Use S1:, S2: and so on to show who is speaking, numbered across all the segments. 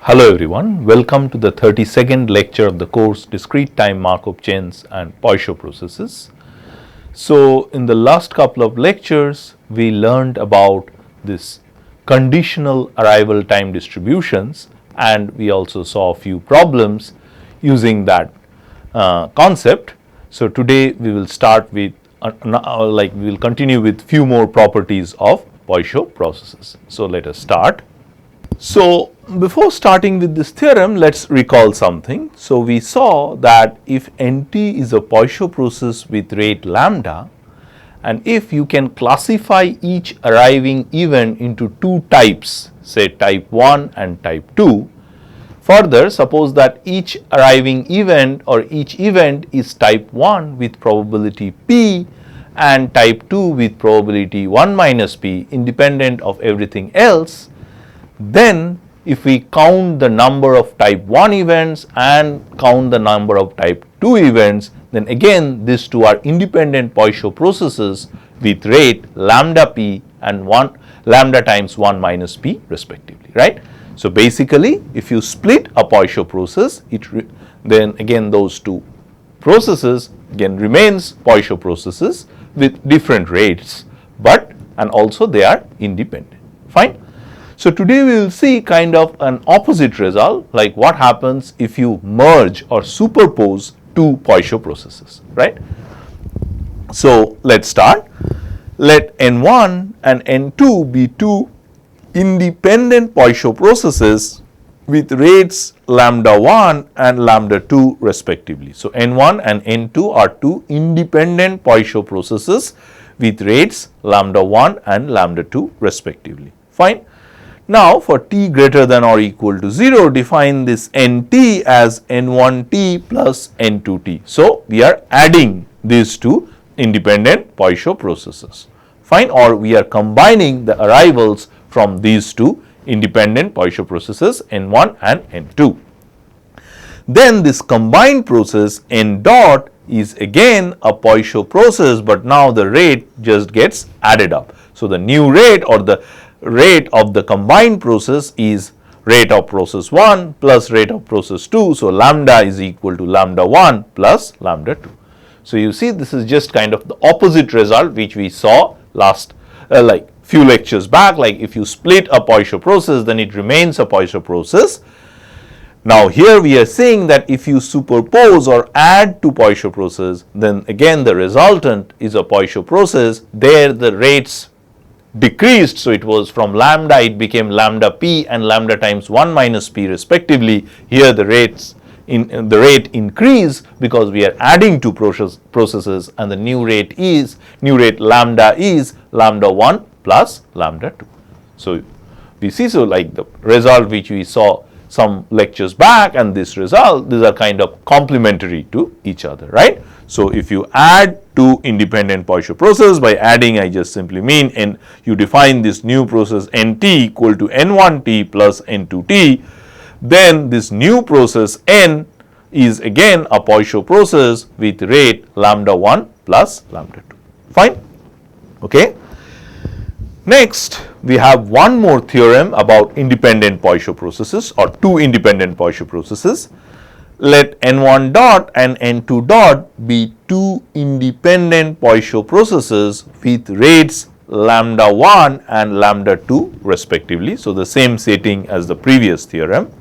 S1: Hello everyone, welcome to the 32nd lecture of the course Discrete-time Markov chains and Poisson processes. So in the last couple of lectures we learned about this conditional arrival time distributions, and we also saw a few problems using that concept. So today we will start with we will continue with few more properties of Poisson processes. So let us start. So before starting with this theorem, let's recall something. So we saw that if Nt is a Poisson process with rate lambda, and if you can classify each arriving event into two types, say type 1 and type 2, further suppose that each arriving event or each event is type 1 with probability p and type 2 with probability 1 minus p independent of everything else, then if we count the number of type 1 events and count the number of type 2 events, then again these two are independent Poisson processes with rate lambda p and lambda times 1 minus p respectively, right. So basically if you split a Poisson process, then again those two processes again remains Poisson processes with different rates, and also they are independent, fine. So today we will see kind of an opposite result, like what happens if you merge or superpose two Poisson processes, right. So let's start. Let N1 and N2 be two independent Poisson processes with rates lambda 1 and lambda 2 respectively. So N1 and N2 are two independent Poisson processes with rates lambda 1 and lambda 2 respectively, fine. Now for t greater than or equal to 0, define this Nt as N1t plus N2t. So we are adding these two independent Poisson processes, fine, or we are combining the arrivals from these two independent Poisson processes N1 and N2. Then this combined process N dot is again a Poisson process, but now the rate just gets added up. So the new rate or the rate of the combined process is rate of process 1 plus rate of process 2. So lambda is equal to lambda 1 plus lambda 2. So you see this is just kind of the opposite result which we saw last like few lectures back. Like if you split a Poisson process, then it remains a Poisson process. Now here we are saying that if you superpose or add two Poisson processes, then again the resultant is a Poisson process. There the rates decreased, so it was from lambda it became lambda p and lambda times 1 minus p respectively. Here the rate increase because we are adding two processes, and the new rate lambda is lambda 1 plus lambda 2. So we see, so like the result which we saw some lectures back and this result, these are kind of complementary to each other, right. So if you add two independent Poisson processes, by adding I just simply mean and you define this new process Nt equal to N1t plus N2t, then this new process N is again a Poisson process with rate lambda 1 plus lambda 2, fine, okay. Next we have one more theorem about independent Poisson processes or two independent Poisson processes. Let N1 dot and N2 dot be two independent Poisson processes with rates lambda 1 and lambda 2 respectively. So the same setting as the previous theorem.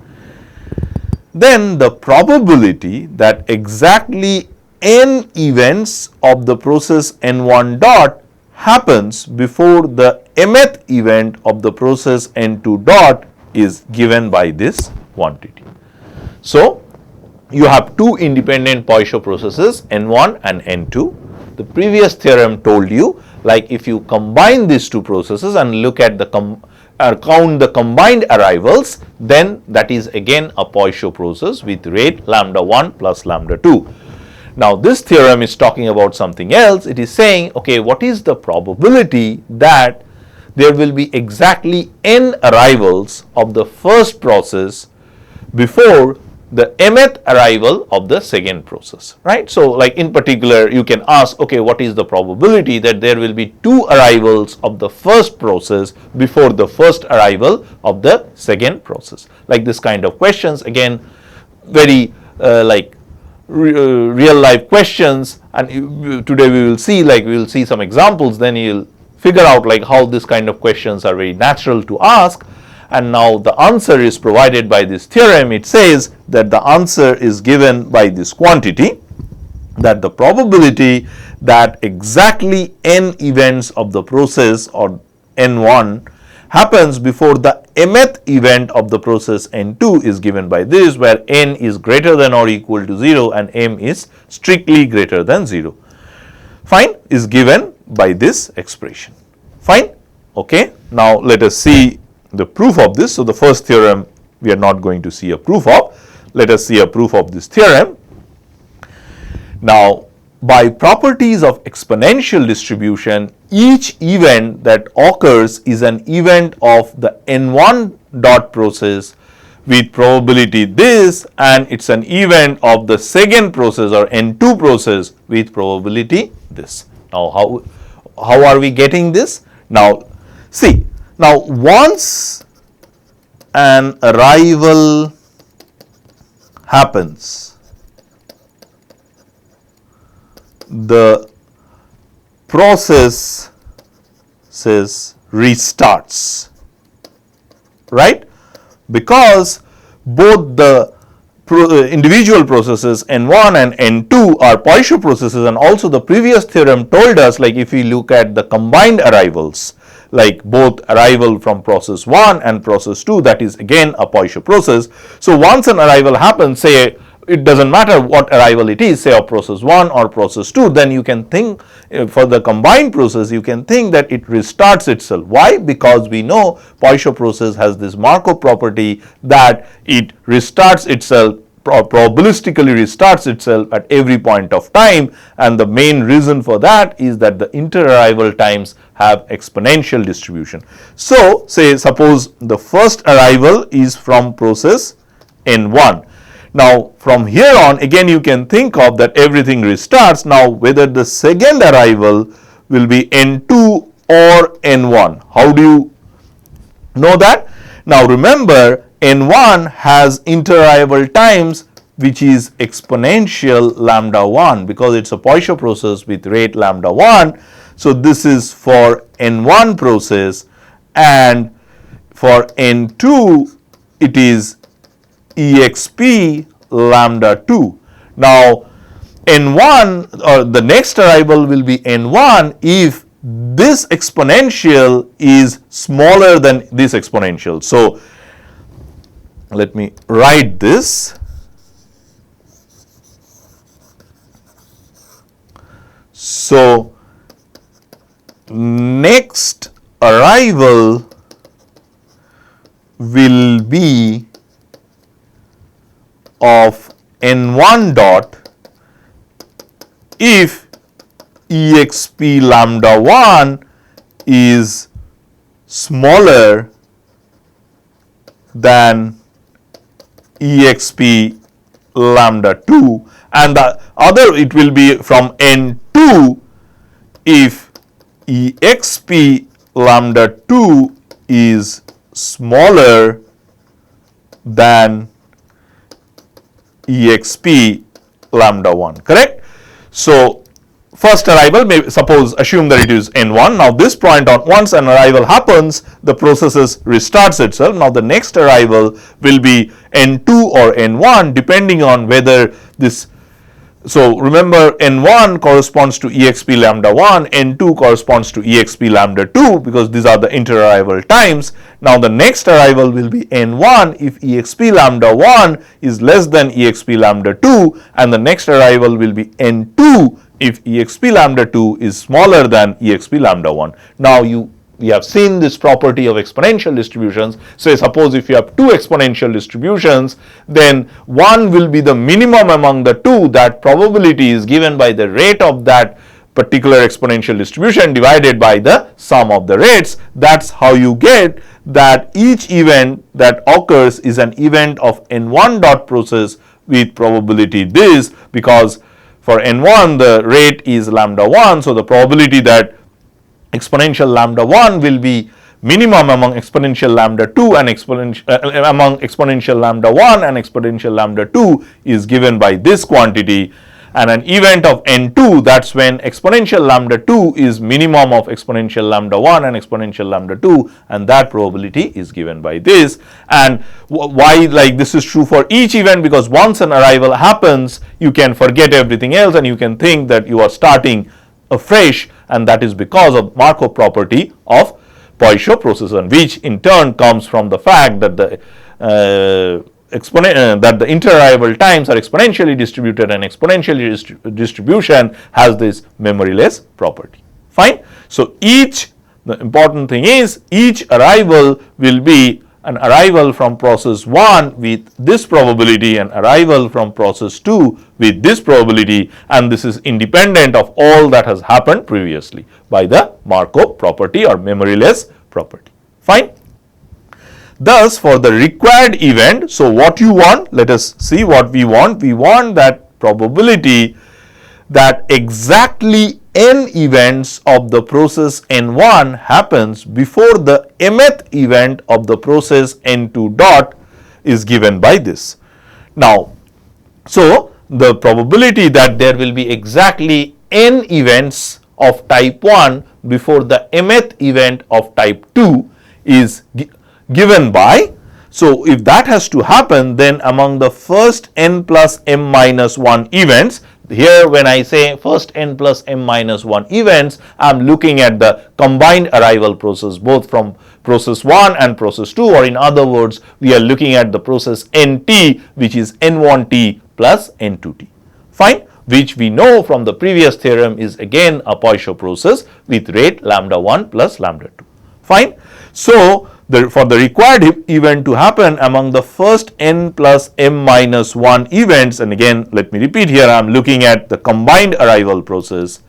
S1: Then the probability that exactly n events of the process N1 dot happens before the mth event of the process N2 dot is given by this quantity. So you have two independent Poisson processes N1 and N2. The previous theorem told you, like if you combine these two processes and look at the count the combined arrivals, then that is again a Poisson process with rate lambda 1 plus lambda 2. Now this theorem is talking about something else. It is saying, okay, what is the probability that there will be exactly n arrivals of the first process before the mth arrival of the second process, right? So like in particular, you can ask, okay, what is the probability that there will be 2 arrivals of the first process before the first arrival of the second process? Like this kind of questions, again, very real life questions, and today we will see some examples, then you'll figure out like how this kind of questions are very natural to ask. And now the answer is provided by this theorem. It says that the answer is given by this quantity, that the probability that exactly n events of the process, or n1, happens before the mth event of the process n2 is given by this, where n is greater than or equal to 0 and m is strictly greater than 0. Fine, is given by this expression. Fine, okay. Now let us see the proof of this. So the first theorem we are not going to see a proof of. Let us see a proof of this theorem. Now, by properties of exponential distribution, each event that occurs is an event of the n1 dot process with probability this, and it's an event of the second process or n2 process with probability this. Now how are we getting this? Now see, now once an arrival happens, the process restarts, right? Because both the individual processes n1 and n2 are Poisson processes, and also the previous theorem told us, like if we look at the combined arrivals, like both arrival from process 1 and process 2, that is again a Poisson process. So once an arrival happens, say it doesn't matter what arrival it is, say of process 1 or process 2, then you can think for the combined process, you can think that it restarts itself. Why? Because we know Poisson process has this Markov property that it restarts itself, probabilistically restarts itself at every point of time, and the main reason for that is that the inter-arrival times have exponential distribution. So say suppose the first arrival is from process n1. Now from here on, again you can think of that everything restarts. Now whether the second arrival will be n2 or n1. How do you know that? Now remember, n1 has inter-arrival times which is exponential lambda 1, because it's a Poisson process with rate lambda 1. So this is for n1 process, and for n2 it is exp lambda 2. Now n1, or the next arrival will be n1 if this exponential is smaller than this exponential. So let me write this. So next arrival will be of n1 dot if exp lambda 1 is smaller than exp lambda 2, and the other it will be from n2 if exp lambda 2 is smaller than exp lambda 1, correct? So first arrival, may suppose assume that it is n1. Now this point on, once an arrival happens, the process restarts itself. Now the next arrival will be n2 or n1 depending on whether this, so remember n1 corresponds to exp lambda 1, n2 corresponds to exp lambda 2, because these are the inter-arrival times. Now the next arrival will be n1 if exp lambda 1 is less than exp lambda 2, and the next arrival will be n2 if exp lambda 2 is smaller than exp lambda 1. Now we have seen this property of exponential distributions. So suppose if you have two exponential distributions, then one will be the minimum among the two. That probability is given by the rate of that particular exponential distribution divided by the sum of the rates. That's how you get that each event that occurs is an event of n1 dot process with probability this, because for n1 the rate is lambda 1, so the probability that exponential lambda 1 will be minimum among exponential lambda 2 and among exponential lambda 1 and exponential lambda 2 is given by this quantity. And an event of n2, that's when exponential lambda 2 is minimum of exponential lambda 1 and exponential lambda 2, and that probability is given by this. And why like this is true for each event? Because once an arrival happens, you can forget everything else and you can think that you are starting afresh, and that is because of Markov property of Poisson process, and which in turn comes from the fact that the that the interarrival times are exponentially distributed, and exponential distribution has this memoryless property. Fine. So the important thing is each arrival will be an arrival from process 1 with this probability, and arrival from process 2 with this probability, and this is independent of all that has happened previously by the Markov property or memoryless property. Fine. Thus, for the required event, so what you want, let us see what we want. We want that probability that exactly n events of the process n1 happens before the mth event of the process n2 dot is given by this. Now, so the probability that there will be exactly n events of type 1 before the mth event of type 2 is given by, so if that has to happen, then among the first n plus m minus 1 events, here when I say first n plus m minus 1 events, I am looking at the combined arrival process both from process 1 and process 2, or in other words, we are looking at the process nt, which is n1t plus n2t. Fine, which we know from the previous theorem is again a Poisson process with rate lambda 1 plus lambda 2. Fine. So, for the required event to happen among the first n plus m minus 1 events, and again let me repeat here, I am looking at the combined arrival process,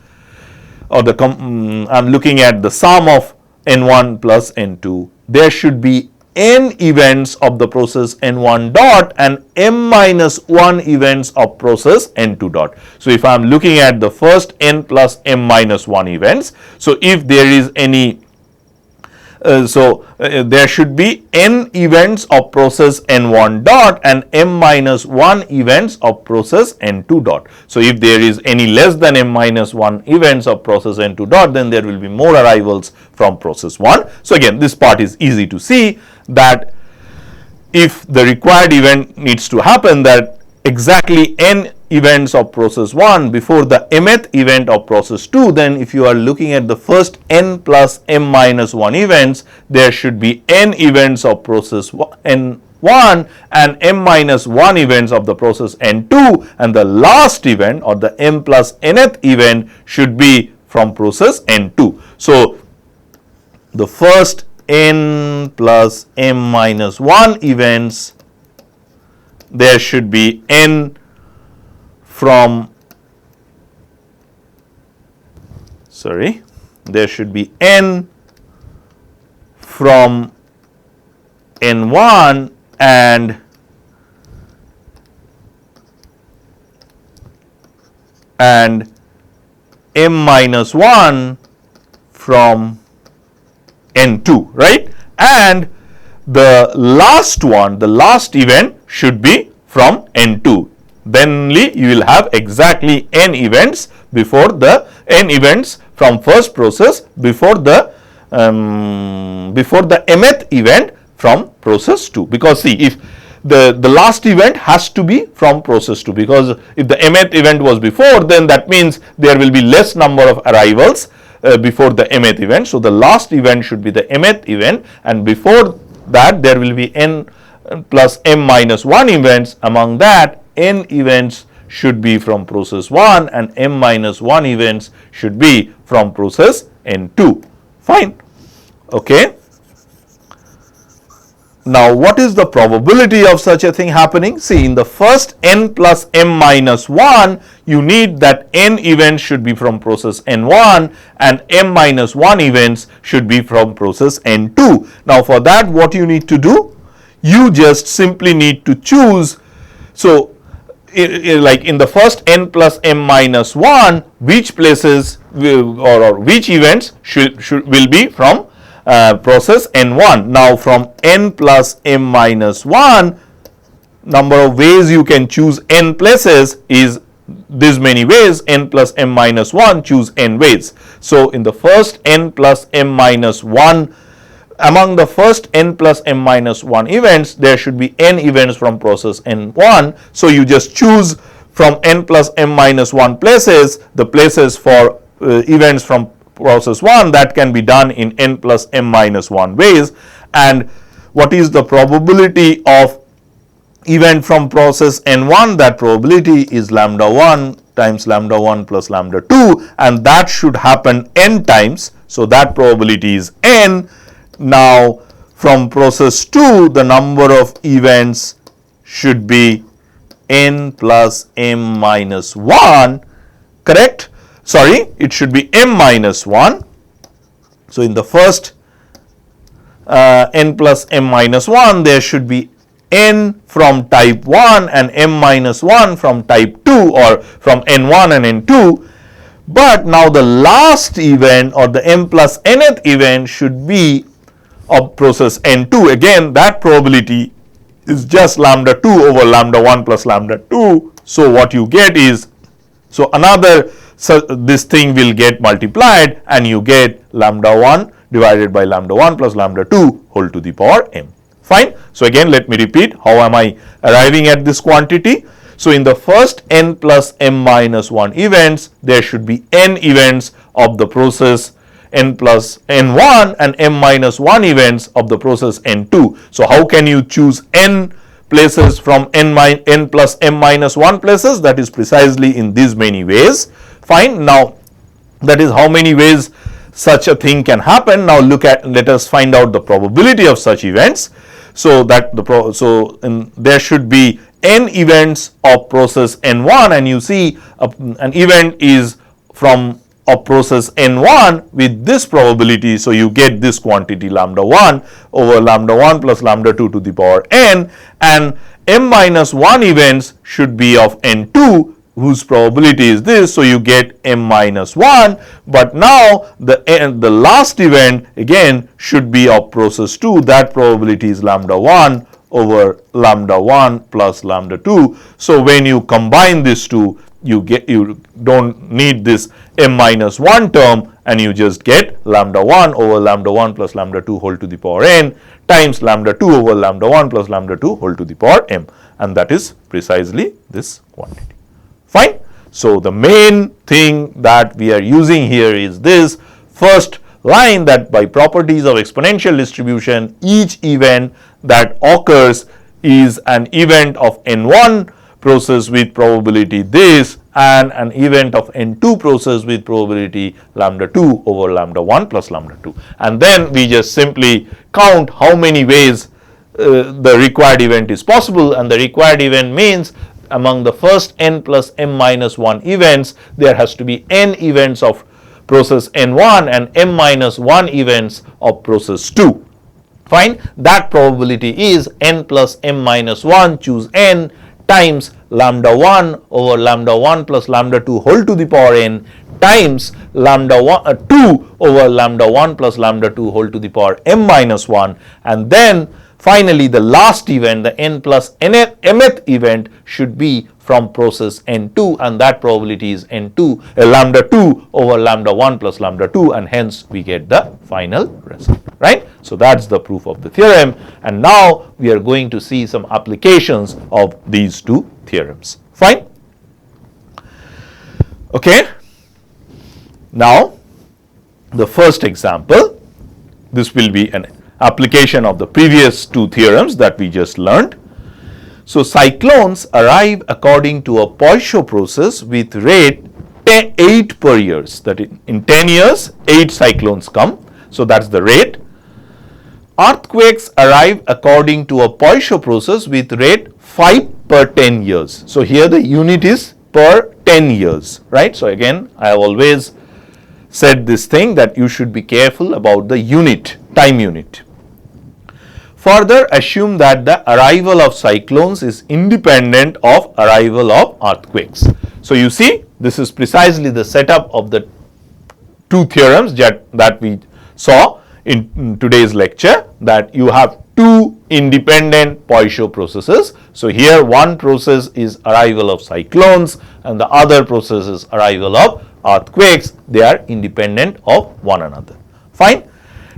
S1: or I am looking at the sum of n1 plus n2, there should be n events of the process n1 dot and m minus 1 events of process n2 dot. So, if I am looking at the first n plus m minus 1 events, so if there is any there should be n events of process n1 dot and m minus 1 events of process n2 dot. So, if there is any less than m minus 1 events of process n2 dot, then there will be more arrivals from process 1. So, again this part is easy to see, that if the required event needs to happen, that exactly n events of process 1 before the mth event of process 2, then if you are looking at the first n plus m minus 1 events, there should be n events of process n1 and m minus 1 events of the process n2, and the last event or the m plus nth event should be from process n2. So, the first n plus m minus 1 events, there should be n there should be n from n1 and m minus 1 from n2, right? And the last one, the last event should be from n2. Then only you will have exactly n events before the n events from first process before the mth event from process 2. Because see, if the last event has to be from process 2, because if the mth event was before, then that means there will be less number of arrivals before the mth event. So, the last event should be the mth event, and before that there will be n plus m minus 1 events. Among that, n events should be from process 1 and m minus 1 events should be from process n2. Fine. Okay. Now, what is the probability of such a thing happening? See, in the first n plus m minus 1, you need that n events should be from process n1 and m minus 1 events should be from process n2. Now, for that, what you need to do? You just simply need to choose. So, like in the first n plus m minus 1, which places or which events will be from process n1. Now, from n plus m minus 1, number of ways you can choose n places is this many ways. N plus m minus 1, choose n ways. So, in the first n plus m minus 1, among the first n plus m minus 1 events, there should be n events from process n1. So, you just choose from n plus m minus 1 places, the places for events from process 1. That can be done in n plus m minus 1 ways. And what is the probability of event from process n1? That probability is lambda 1 times lambda 1 plus lambda 2, and that should happen n times. So, that probability is n. Now, from process 2, the number of events should be n plus m minus 1, correct? Sorry, it should be m minus 1. So, in the first n plus m minus 1, there should be n from type 1 and m minus 1 from type 2 or from n1 and n2. But now the last event or the m plus nth event should be of process n2. Again, that probability is just lambda 2 over lambda 1 plus lambda 2. So, what you get is, so another, so this thing will get multiplied and you get lambda 1 divided by lambda 1 plus lambda 2 whole to the power m. Fine. So, again let me repeat, how am I arriving at this quantity? So, in the first n plus m minus 1 events, there should be n events of the process n plus n1 and m minus 1 events of the process n2. So, how can you choose n places from n plus m minus 1 places? That is precisely in these many ways. Fine. Now, that is how many ways such a thing can happen. Now, let us find out the probability of such events. So, that there should be n events of process n1, and you see an event is from of process n1 with this probability. So, you get this quantity lambda 1 over lambda 1 plus lambda 2 to the power n, and m minus 1 events should be of n2 whose probability is this. So, you get m minus 1, but now the last event again should be of process 2. That probability is lambda 1 over lambda 1 plus lambda 2. So, when you combine these two, you don't need this m minus 1 term, and you just get lambda 1 over lambda 1 plus lambda 2 whole to the power n times lambda 2 over lambda 1 plus lambda 2 whole to the power m, and that is precisely this quantity. Fine. So, the main thing that we are using here is this first line, that by properties of exponential distribution, each event that occurs is an event of n1 process with probability this, and an event of n2 process with probability lambda 2 over lambda 1 plus lambda 2. And then we just simply count how many ways the required event is possible, and the required event means among the first n plus m minus 1 events, there has to be n events of process n1 and m minus 1 events of process 2. Fine. That probability is n plus m minus 1, choose n, times lambda 1 over lambda 1 plus lambda 2 whole to the power n times lambda 2 over lambda 1 plus lambda 2 whole to the power m minus 1, and then finally the last event, the n plus mth event, should be from process n2, and that probability is n2 lambda 2 over lambda 1 plus lambda 2, and hence we get the final result, right? So, that is the proof of the theorem, and now we are going to see some applications of these two theorems. Fine. Okay. Now, the first example, this will be an application of the previous two theorems that we just learned. So, cyclones arrive according to a Poisson process with rate 8 per year. That in 10 years 8 cyclones come. So, that is the rate. earthquakes arrive according to a Poisson process with rate 5 per 10 years. So here the unit is per 10 years, right? So again, I have always said this thing that you should be careful about the unit, time unit. Further, assume that the arrival of cyclones is independent of arrival of earthquakes. So you see, this is precisely the setup of the two theorems that we saw in today's lecture, that you have two independent Poisson processes. So here one process is arrival of cyclones and the other process is arrival of earthquakes. They are independent of one another. Fine.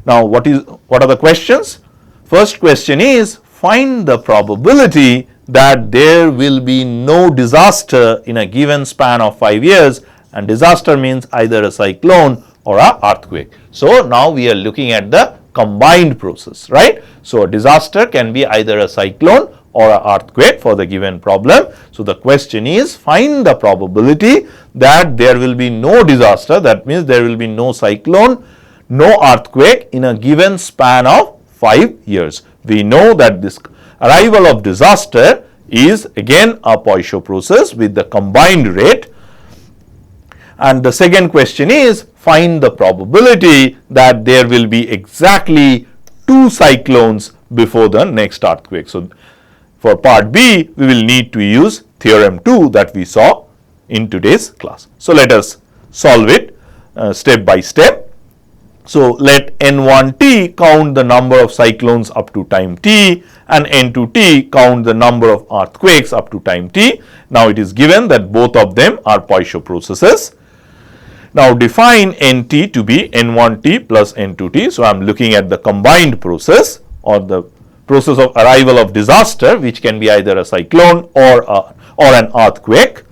S1: Now what are the questions? First question is, find the probability that there will be no disaster in a given span of 5 years, and disaster means either a cyclone or a earthquake. So now we are looking at the combined process, right? So a disaster can be either a cyclone or an earthquake for the given problem. So the question is, find the probability that there will be no disaster, that means there will be no cyclone, no earthquake in a given span of 5 years. We know that this arrival of disaster is again a Poisson process with the combined rate. And the second question is, find the probability that there will be exactly 2 cyclones before the next earthquake. So for part B, we will need to use theorem 2 that we saw in today's class. So let us solve it step by step. So let N1t count the number of cyclones up to time t, and N2t count the number of earthquakes up to time t. Now it is given that both of them are Poisson processes. Now define Nt to be N1t plus N2t. So I am looking at the combined process, or the process of arrival of disaster, which can be either a cyclone or an earthquake.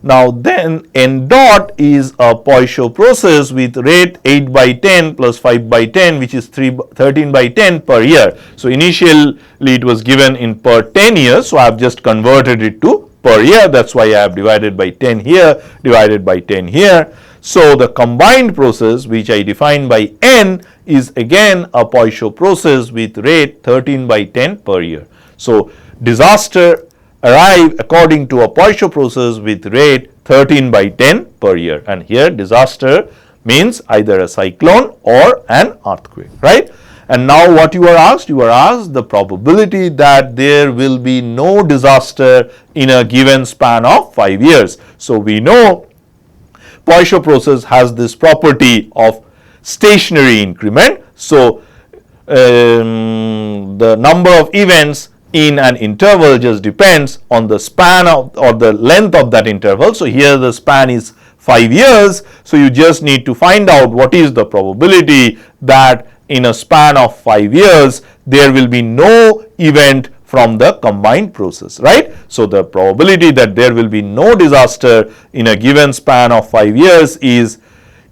S1: Now then N dot is a Poisson process with rate 8 by 10 plus 5 by 10, which is 13 by 10 per year. So initially it was given in per 10 years. So I have just converted it to per year. That's why I have divided by 10 here, divided by 10 here. So the combined process, which I define by N, is again a Poisson process with rate 13 by 10 per year. So disaster arrive according to a Poisson process with rate 13 by 10 per year, and here disaster means either a cyclone or an earthquake, right? And now what you are asked? You are asked the probability that there will be no disaster in a given span of 5 years. So we know Poisson process has this property of stationary increment. So the number of events in an interval just depends on the span of, or the length of that interval. So here the span is 5 years. So you just need to find out what is the probability that in a span of 5 years there will be no event from the combined process, right? So the probability that there will be no disaster in a given span of 5 years is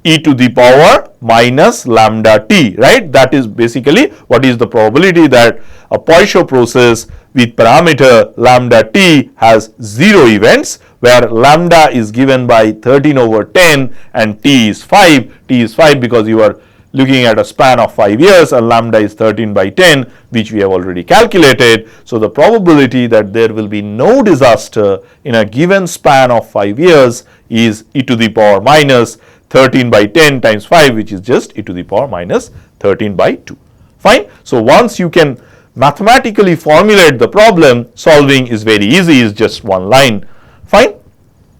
S1: e to the power minus lambda t, right? That is basically what is the probability that a Poisson process with parameter lambda t has 0 events, where lambda is given by 13 over 10 and t is 5. T is 5 because you are looking at a span of 5 years, and lambda is 13 by 10, which we have already calculated. So the probability that there will be no disaster in a given span of 5 years is e to the power minus 13 by 10 times 5, which is just e to the power minus 13 by 2. Fine. So once you can mathematically formulate the problem, solving is very easy, is just one line. Fine.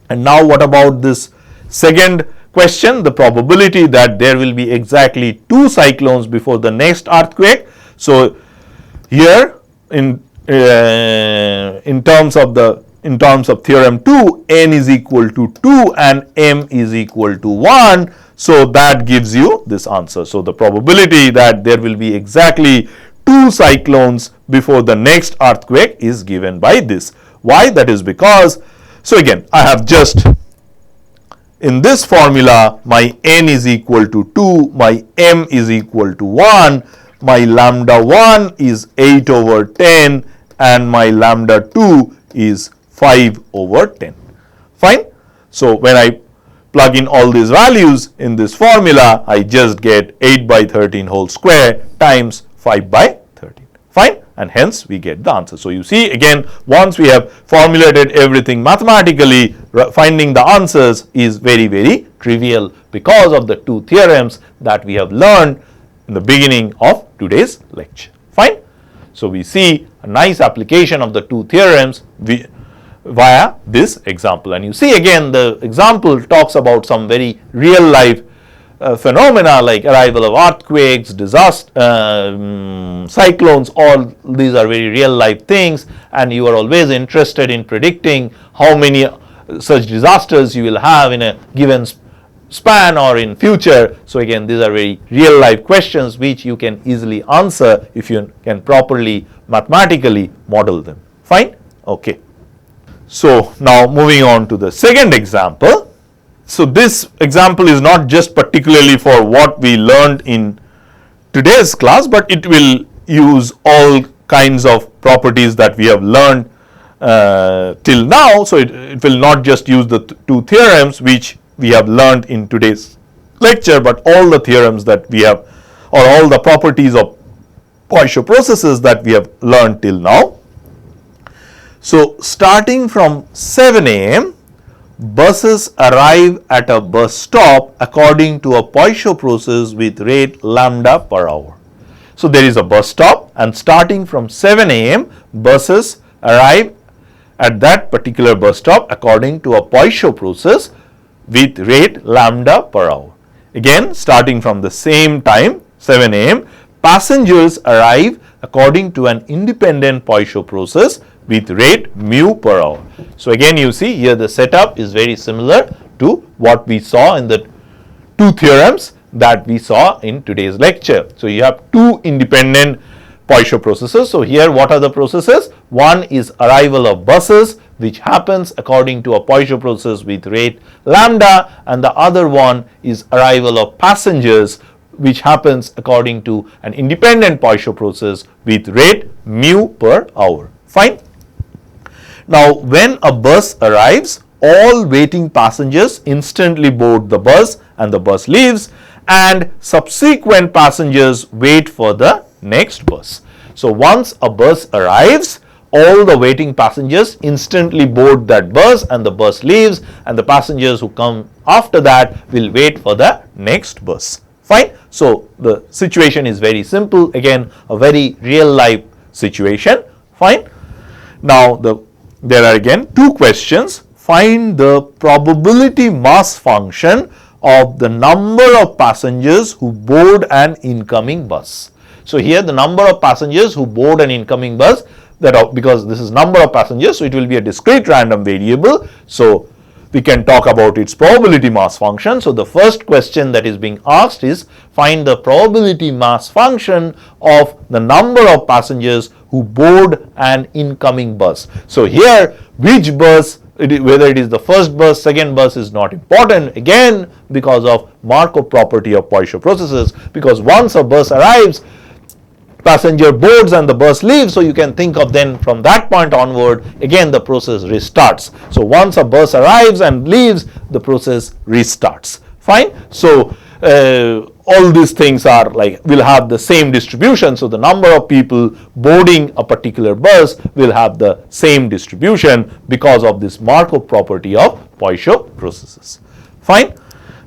S1: And now what about this second question, the probability that there will be exactly 2 cyclones before the next earthquake? So here in terms of theorem 2, n is equal to 2 and m is equal to 1. So that gives you this answer. So the probability that there will be exactly 2 cyclones before the next earthquake is given by this. Why? That is because, so again, I have just in this formula, my n is equal to 2, my m is equal to 1, my lambda 1 is 8 over 10 and my lambda 2 is 5 over 10. Fine. So when I plug in all these values in this formula, I just get 8 by 13 whole square times 5 by 13. Fine, and hence we get the answer. So you see, again, once we have formulated everything mathematically, finding the answers is very, very trivial because of the two theorems that we have learned in the beginning of today's lecture. Fine. So we see a nice application of the two theorems via this example, and you see again the example talks about some very real life phenomena like arrival of earthquakes, disaster, cyclones. All these are very real life things, and you are always interested in predicting how many such disasters you will have in a given span or in future. So again, these are very real life questions which you can easily answer if you can properly mathematically model them. Fine. Okay. So now moving on to the second example. So this example is not just particularly for what we learned in today's class, but it will use all kinds of properties that we have learned till now. So it will not just use the two theorems which we have learned in today's lecture, but all the theorems that we have, or all the properties of Poisson processes that we have learned till now. So starting from 7 a.m., buses arrive at a bus stop according to a Poisson process with rate lambda per hour. So there is a bus stop, and starting from 7 a.m., buses arrive at that particular bus stop according to a Poisson process with rate lambda per hour. Again, starting from the same time, 7 a.m., passengers arrive according to an independent Poisson process with rate mu per hour. So again, you see here the setup is very similar to what we saw in the two theorems that we saw in today's lecture. So you have two independent Poisson processes. So here what are the processes? One is arrival of buses, which happens according to a Poisson process with rate lambda, and the other one is arrival of passengers, which happens according to an independent Poisson process with rate mu per hour. Fine. Now when a bus arrives, all waiting passengers instantly board the bus and the bus leaves, and subsequent passengers wait for the next bus. So once a bus arrives, all the waiting passengers instantly board that bus and the bus leaves, and the passengers who come after that will wait for the next bus. Fine. So the situation is very simple, again a very real life situation. Fine. Now there are again two questions. Find the probability mass function of the number of passengers who board an incoming bus. So here the number of passengers who board an incoming bus, because this is number of passengers, so it will be a discrete random variable. So we can talk about its probability mass function. So the first question that is being asked is find the probability mass function of the number of passengers who board an incoming bus. So here which bus, whether it is the first bus, second bus, is not important, again because of Markov property of Poisson processes, because once a bus arrives, passenger boards and the bus leaves. So you can think of then from that point onward, again the process restarts. So once a bus arrives and leaves, the process restarts. Fine. So all these things are will have the same distribution. So the number of people boarding a particular bus will have the same distribution because of this Markov property of Poisson processes. Fine.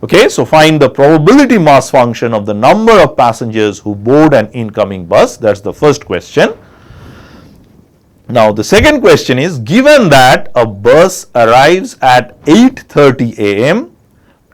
S1: Okay, so find the probability mass function of the number of passengers who board an incoming bus. That's the first question. Now the second question is, given that a bus arrives at 8:30 a.m.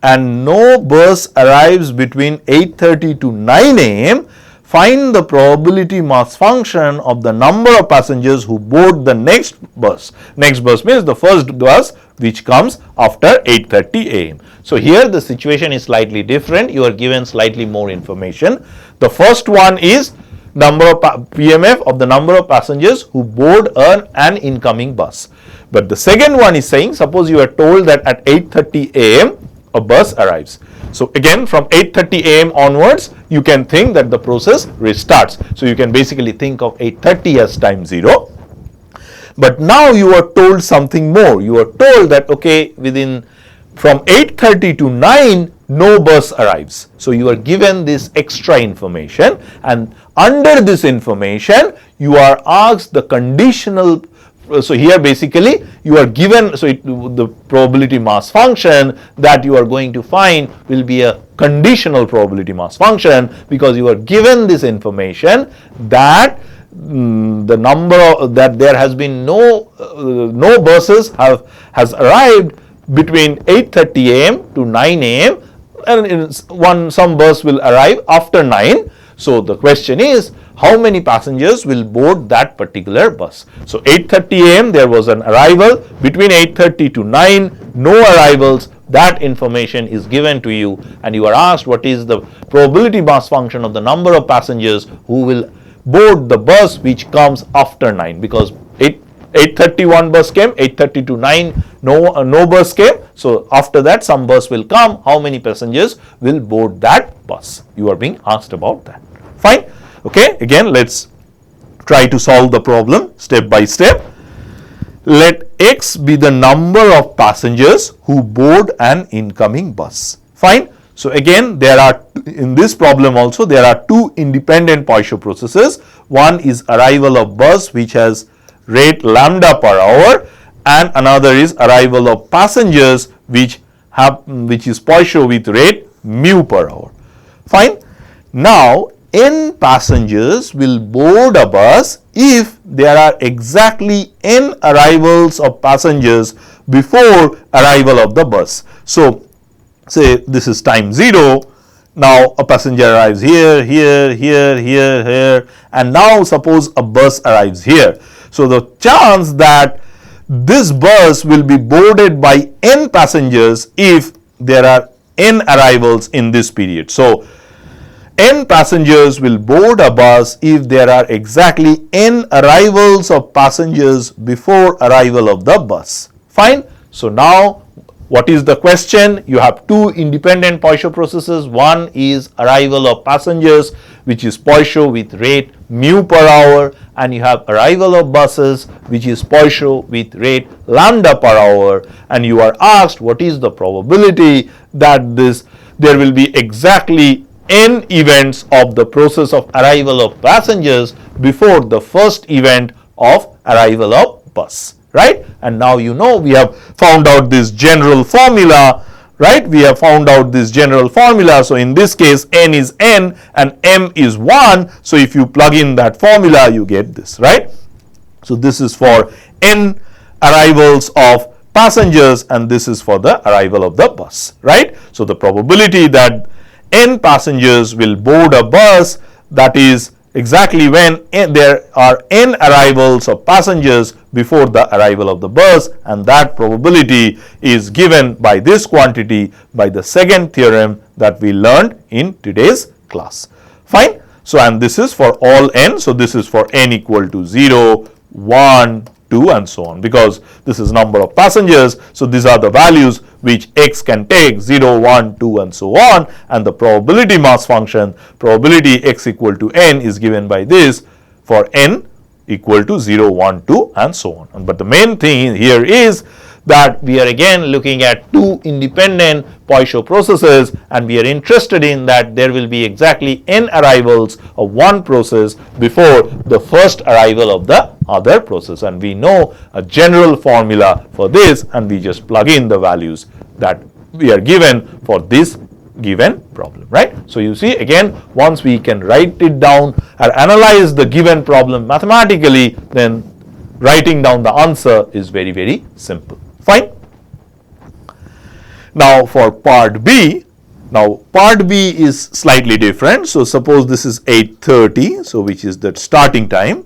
S1: and no bus arrives between 8:30 to 9 a.m., find the probability mass function of the number of passengers who board the next bus. Next bus means the first bus which comes after 8:30 a.m. So here the situation is slightly different. You are given slightly more information. The first one is number of PMF of the number of passengers who board an incoming bus. But the second one is saying, suppose you are told that at 8:30 a.m. a bus arrives. So again from 8:30 a.m. onwards, you can think that the process restarts. So you can basically think of 8:30 as time 0. But now you are told something more. You are told that okay, from 8:30 to 9 no bus arrives. So you are given this extra information, and under this information you are asked the conditional. So here basically you are given, the probability mass function that you are going to find will be a conditional probability mass function, because you are given this information that the number of, that there has been no buses has arrived between 8:30 a.m. to 9 a.m. and some bus will arrive after 9. So the question is, how many passengers will board that particular bus? So 8:30 a.m. there was an arrival, between 8:30 to 9 no arrivals. That information is given to you and you are asked what is the probability mass function of the number of passengers who will board the bus which comes after 9, because 8:30 one bus came, 8:30 to 9 no bus came. So after that some bus will come. How many passengers will board that bus? You are being asked about that. Fine. Okay, again let's try to solve the problem step by step. Let X be the number of passengers who board an incoming bus. Fine. So again there are, in this problem also there are two independent Poisson processes. One is arrival of bus which has rate lambda per hour, and another is arrival of passengers which is Poisson with rate mu per hour. Fine. Now n passengers will board a bus if there are exactly n arrivals of passengers before arrival of the bus. So say this is time 0. Now a passenger arrives here, here, here, here, here, and now suppose a bus arrives here. So the chance that this bus will be boarded by n passengers if there are n arrivals in this period. So n passengers will board a bus if there are exactly n arrivals of passengers before arrival of the bus. Fine. So now what is the question? You have two independent Poisson processes. One is arrival of passengers which is Poisson with rate mu per hour, and you have arrival of buses which is Poisson with rate lambda per hour, and you are asked what is the probability that there will be exactly n events of the process of arrival of passengers before the first event of arrival of bus, right? And now you know we have found out this general formula, right? We have found out this general formula. So in this case n is n and m is 1. So if you plug in that formula you get this, right? So this is for n arrivals of passengers and this is for the arrival of the bus, right? So the probability that n passengers will board a bus, that is exactly when there are n arrivals of passengers before the arrival of the bus, and that probability is given by this quantity by the second theorem that we learned in today's class. Fine. So and this is for all n. So this is for n equal to 0, 1, 2 and so on, because this is number of passengers. So these are the values which x can take, 0, 1, 2 and so on, and the probability mass function, probability x equal to n, is given by this for n equal to 0, 1, 2 and so on. But the main thing here is that we are again looking at two independent Poisson processes, and we are interested in that there will be exactly n arrivals of one process before the first arrival of the other process, and we know a general formula for this, and we just plug in the values that we are given for this given problem, right? So you see, again, once we can write it down or analyze the given problem mathematically, then writing down the answer is very, very simple. Fine. Now for part B, is slightly different. So suppose this is 8:30, so which is the starting time.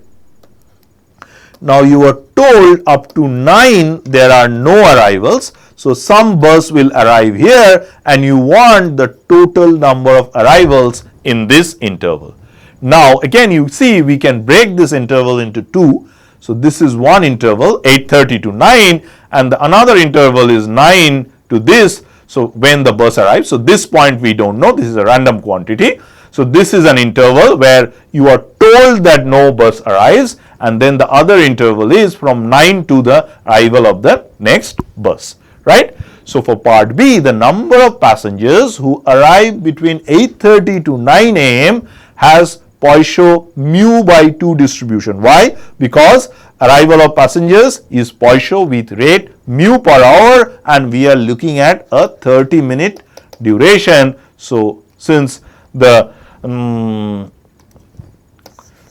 S1: Now you are told up to 9 there are no arrivals. So some bus will arrive here and you want the total number of arrivals in this interval. Now again you see we can break this interval into two. So this is one interval, 8:30 to 9, and another interval is 9 to this. So when the bus arrives, so this point we don't know, this is a random quantity. So this is an interval where you are told that no bus arrives, and then the other interval is from 9 to the arrival of the next bus, right? So for part B, the number of passengers who arrive between 8:30 to 9 a.m. has Poisson mu by 2 distribution. Why? Because arrival of passengers is Poisson with rate mu per hour, and we are looking at a 30-minute duration. So, since the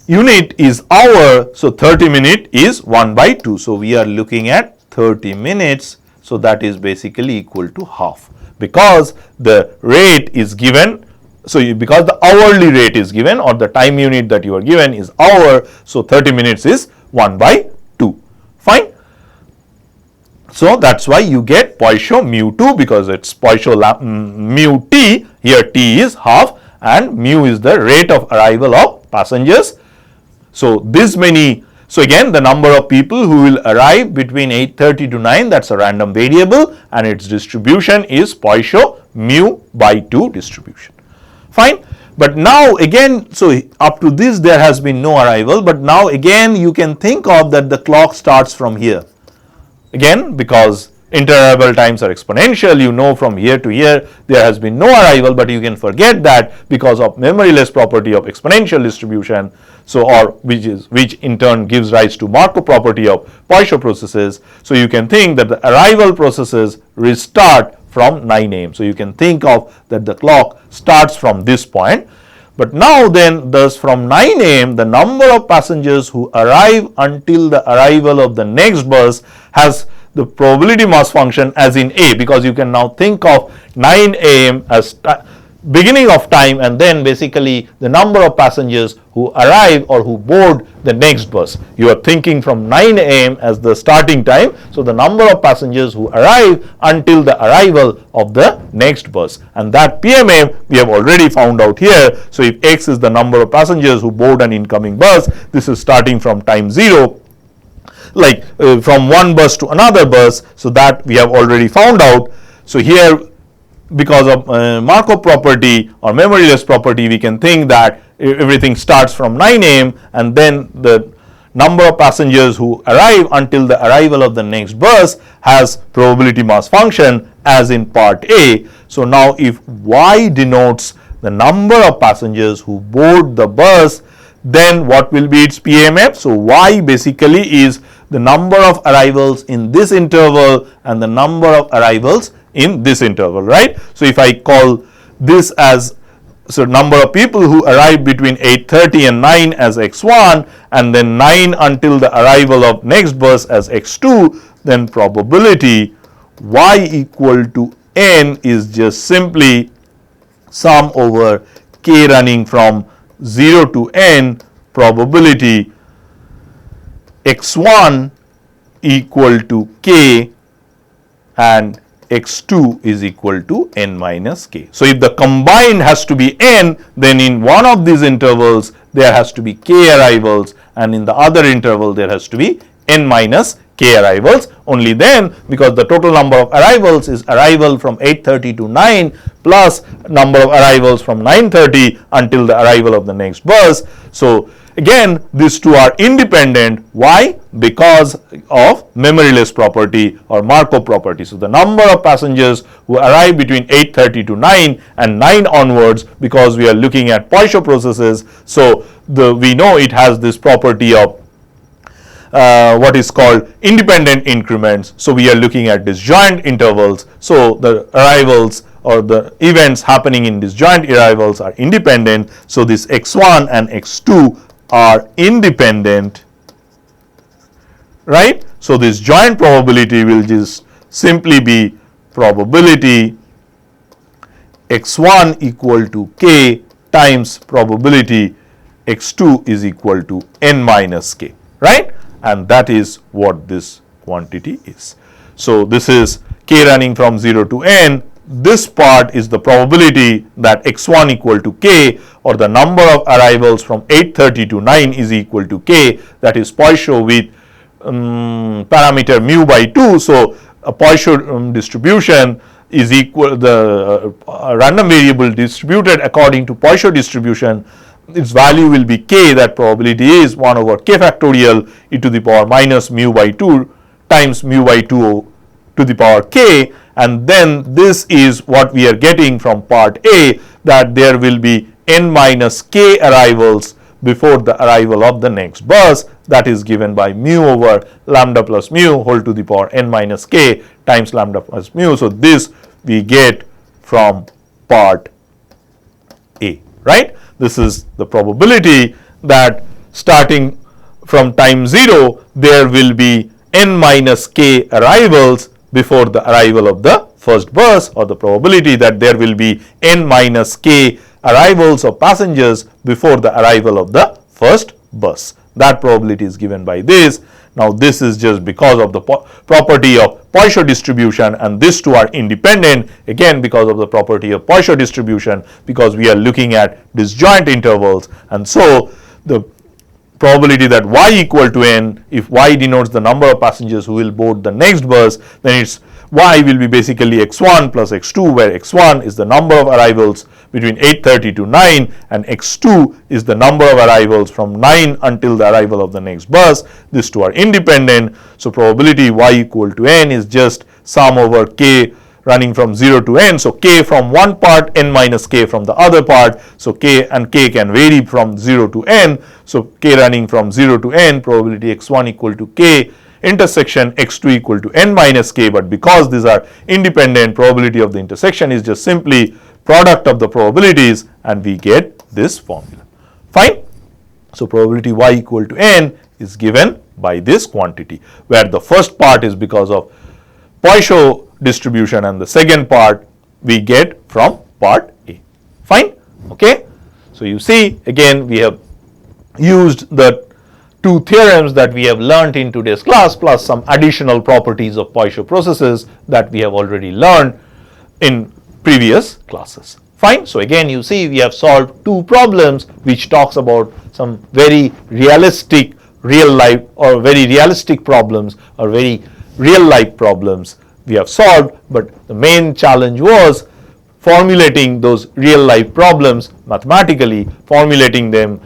S1: unit is hour, so 30 minute is 1 by 2. So, we are looking at 30 minutes. So, that is basically equal to half, because the rate is given. So, because the hourly rate is given, or the time unit that you are given is hour, so 30 minutes is 1 by 2. Fine. So, that is why you get Poisson mu 2, because it is Poisson mu t, here t is half and mu is the rate of arrival of passengers. So, this many, so again the number of people who will arrive between 8:30 to 9, that is a random variable, and its distribution is Poisson mu by 2 distribution. Fine. But now again, so up to this there has been no arrival, but now again you can think of that the clock starts from here. Again, because interarrival times are exponential, you know from here to here there has been no arrival, but you can forget that because of memoryless property of exponential distribution. So, or which in turn gives rise to Markov property of Poisson processes. So, you can think that the arrival processes restart from 9 am. So, you can think of that the clock starts from this point. But now then, thus from 9 am the number of passengers who arrive until the arrival of the next bus has the probability mass function as in A, because you can now think of 9 am as beginning of time, and then basically the number of passengers who arrive or who board the next bus. You are thinking from 9 am as the starting time. So, the number of passengers who arrive until the arrival of the next bus, and that PMA we have already found out here. So, if x is the number of passengers who board an incoming bus, this is starting from time 0, like from one bus to another bus. So, that we have already found out. So, here because of Markov property or memoryless property, we can think that everything starts from 9 am, and then the number of passengers who arrive until the arrival of the next bus has probability mass function as in part A. So, now if y denotes the number of passengers who board the bus, then what will be its PMF? So, y basically is the number of arrivals in this interval and the number of arrivals in this interval, right? So, if I call this as, so number of people who arrive between 8:30 and 9 as x1, and then 9 until the arrival of next bus as x2, then probability y equal to n is just simply sum over k running from 0 to n, probability x1 equal to k and x2 is equal to n minus k. So, if the combined has to be n, then in one of these intervals there has to be k arrivals, and in the other interval there has to be n minus k arrivals. Only then, because the total number of arrivals is arrival from 8:30 to 9 plus number of arrivals from 9:30 until the arrival of the next bus. So, again these two are independent. Why? Because of memoryless property or Markov property. So, the number of passengers who arrive between 8:30 to 9 and 9 onwards, because we are looking at Poisson processes. So, we know it has this property of what is called independent increments. So, we are looking at disjoint intervals. So, the arrivals or the events happening in disjoint arrivals are independent. So, this x1 and x2 are independent, right? So, this joint probability will just simply be probability x1 equal to k times probability x2 is equal to n minus k, right? And that is what this quantity is. So, this is k running from 0 to n. This part is the probability that x1 equal to k, or the number of arrivals from 8:30 to 9 is equal to k, that is Poisson with parameter mu by 2. So, a Poisson distribution is equal, the random variable distributed according to Poisson distribution, its value will be k. That probability is 1 over k factorial e to the power minus mu by 2 times mu by 2 to the power k, and then this is what we are getting from part A, that there will be n minus k arrivals before the arrival of the next bus, that is given by mu over lambda plus mu whole to the power n minus k times lambda plus mu. So, this we get from part A, right. This is the probability that starting from time 0, there will be n minus k arrivals before the arrival of the first bus, or the probability that there will be n minus k arrivals of passengers before the arrival of the first bus. That probability is given by this. Now, this is just because of the property of Poisson distribution, and these two are independent, again because of the property of Poisson distribution, because we are looking at disjoint intervals. And so, the probability that y equal to n, if y denotes the number of passengers who will board the next bus, then it's y will be basically x1 plus x2, where x1 is the number of arrivals between 8:30 to 9, and x2 is the number of arrivals from 9 until the arrival of the next bus. These two are independent. So, probability y equal to n is just sum over k running from 0 to n. So, k from one part, n minus k from the other part. So, k and k can vary from 0 to n. So, k running from 0 to n, probability x1 equal to k intersection x2 equal to n minus k, but because these are independent, probability of the intersection is just simply product of the probabilities, and we get this formula. Fine. So, probability y equal to n is given by this quantity, where the first part is because of Poisson distribution and the second part we get from part A. Fine. Okay. So, you see again we have used the two theorems that we have learnt in today's class, plus some additional properties of Poisson processes that we have already learned in previous classes. Fine. So, again you see we have solved two problems which talks about some very realistic real life or very realistic problems or very real life problems we have solved, but the main challenge was formulating those real life problems mathematically, formulating them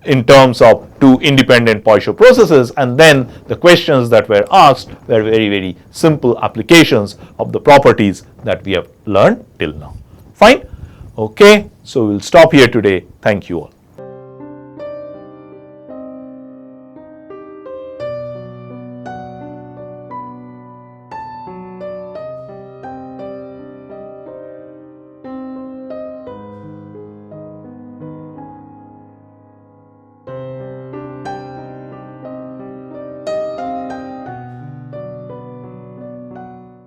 S1: in terms of two independent Poisson processes, and then the questions that were asked were very simple applications of the properties that we have learned till now. Fine. Okay. So, we will stop here today. Thank you all.